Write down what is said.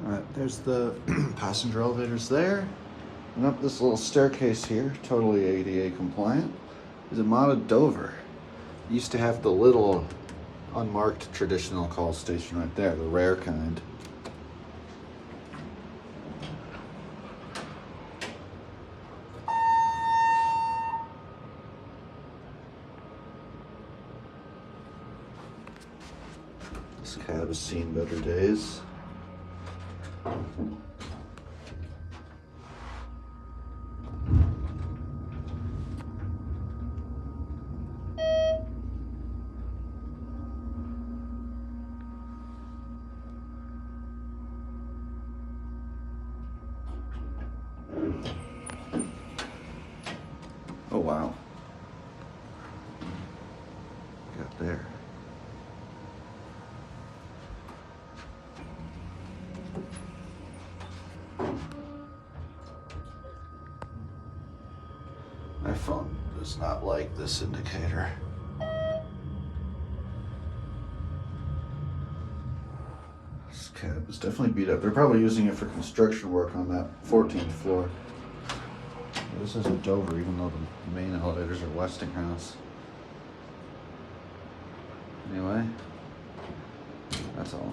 Alright, there's the passenger elevators there. And up this little staircase here, totally ADA compliant, is a modded Dover. It used to have the little unmarked traditional call station right there, the rare kind. This cab has seen better days. Oh wow. Got there. My phone does not like this indicator. This cab is definitely beat up. They're probably using it for construction work on that 14th floor. This isn't Dover, even though the main elevators are Westinghouse. Anyway, that's all.